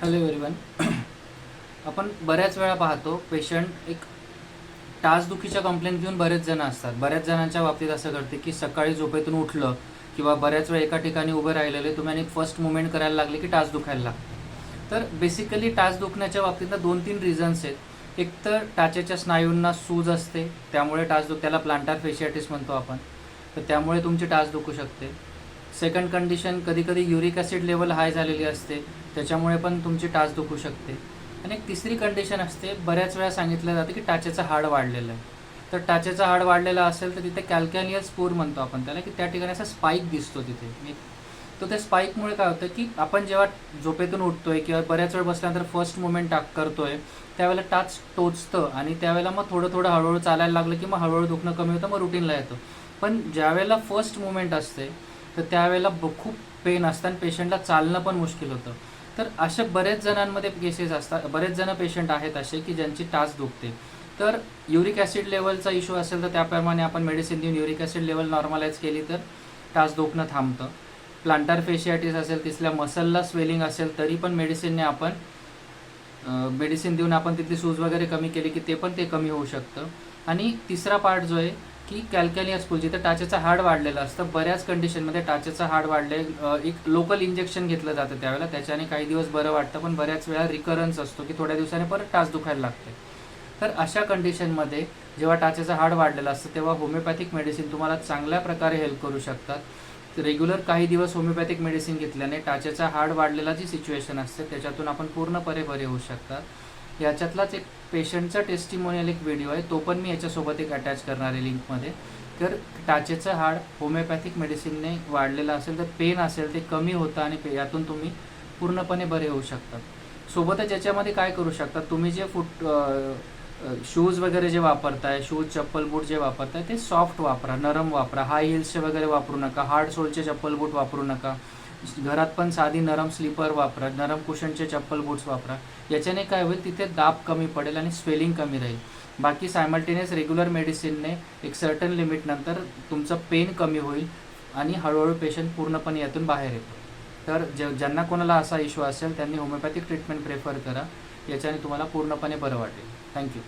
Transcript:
Hello everyone. आपण बऱ्याच वेळा पाहतो पेशंट एक टाचदुखीच्या कंप्लेंट घेऊन बरेच जण असतात. बऱ्याच जणांच्या बाबतीत असं घडते की सकाळी झोपेतून उठलं किंवा बऱ्याच वेळ एका ठिकाणी उभे राहिलेले तुम्ही आणि फर्स्ट मुवमेंट करायला लागले की टाच दुखायला लागते. तर बेसिकली टाच दुखण्याच्या बाबतीत 2-3 रिझन्स आहेत. एक तर टाचेच्या स्नायूंना सूज असते, त्यामुळे त्याला प्लांटार फेशियाटिस म्हणतो आपण. तर त्यामुळे तुमची टाच दुखू शकते. सेकंड कंडिशन, कधी कधी युरिक ॲसिड लेवल हाय झालेली असते, त्याच्यामुळे पण तुमची टाच दुखू शकते. आणि एक तिसरी कंडिशन असते, बऱ्याच वेळा सांगितलं जातं की टाचेचं हाड वाढलेलं आहे. तर टाचेचं हाड वाढलेलं असेल तर तिथे कॅल्कॅनियल स्पोर म्हणतो आपण त्याला, की त्या ठिकाणी असा स्पाईक दिसतो तिथे. तो त्या स्पाईकमुळे काय होतं की आपण जेव्हा झोपेतून उठतोय किंवा बऱ्याच वेळ बसल्यानंतर फर्स्ट मुवमेंट करतोय त्यावेळेला टाच टोचतं आणि त्यावेळेला मग थोडं थोडं हळूहळू चालायला लागलं की मग हळूहळू दुखणं कमी होतं, मग रुटीनला येतं. पण ज्यावेळेला फर्स्ट मुवमेंट असते तर त्यावेळेला खूप पेन असतं आणि पेशंटला चालणं पण मुश्किल होतं. तर अशा बरेच जणांमध्ये केसेस असतात, बरेच जण पेशंट आहेत असे की ज्यांची टाच दुखते. तर युरिक ॲसिड लेवलचा इश्यू असेल तर त्याप्रमाणे आपण मेडिसिन देऊन युरिक ॲसिड लेवल नॉर्मलाइज केली तर टाच दुखणं थांबतं. प्लांटार फेशियाटिस असेल, तिथल्या मसलला स्वेलिंग असेल तरी पण मेडिसिनने आपण मेडिसिन देऊन आपण तिथली सूज वगैरे कमी केली की ते पण कमी होऊ शकतं. आणि तिसरा पार्ट जो आहे की कॅल्कॅनियस पूल, जिथे टाचेचं हाड वाढलेलं असतं. बऱ्याच कंडिशनमध्ये टाचेचं हाड वाढले, एक लोकल इंजेक्शन घेतलं जातं त्यावेळेला, त्याच्याने काही दिवस बरं वाटतं, पण बऱ्याच वेळा रिकरन्स असतो की थोड्या दिवसाने परत टाच दुखायला लागते. तर अशा कंडिशनमध्ये जेव्हा टाचेचं हाड वाढलेलं असतं तेव्हा होमिओपॅथिक मेडिसिन तुम्हाला चांगल्या प्रकारे हेल्प करू शकतात. रेग्युलर काही दिवस होमिओपॅथिक मेडिसिन घेतल्याने टाचेचा हाड वाढलेला जी सिच्युएशन असते त्याच्यातून आपण पूर्णपणे बरे होऊ शकतात. याच्यातलाच एक पेशंटचा टेस्टिमोनियल एक व्हिडिओ आहे, तो पण मी याच्यासोबत एक अटॅच करणार आहे लिंकमध्ये. तर टाचेचं हाड होमिओपॅथिक मेडिसिनने वाढलेलं असेल तर पेन असेल ते कमी होतं आणि यातून तुम्ही पूर्णपणे बरे होऊ शकतात. सोबतच याच्यामध्ये काय करू शकतात, तुम्ही जे शूज वगैरे जे वापरताय, शूज चप्पल बूट जे वापरताय ते सॉफ्ट वापरा, नरम वापरा. हाय हिल्सचे वगैरे वापरू नका, हार्ड सोलचे चप्पल बूट वापरू नका. घरात पण साधी नरम स्लीपर वापरा, नरम कुशनचे चप्पल बूट्स वापरा. याच्याने काय होईल, तिथे दाब कमी पडेल आणि स्वेलिंग कमी राहील. बाकी सायमल्टेनियस रेग्युलर मेडिसिनने एक सर्टन लिमिटनंतर तुमचं पेन कमी होईल आणि हळूहळू पेशंट पूर्णपणे यातून बाहेर येतो. तर ज्यांना कोणाला असा इश्यू असेल त्यांनी होमिओपॅथिक ट्रीटमेंट प्रेफर करा, याच्याने तुम्हाला पूर्णपणे बरं वाटेल. थँक्यू.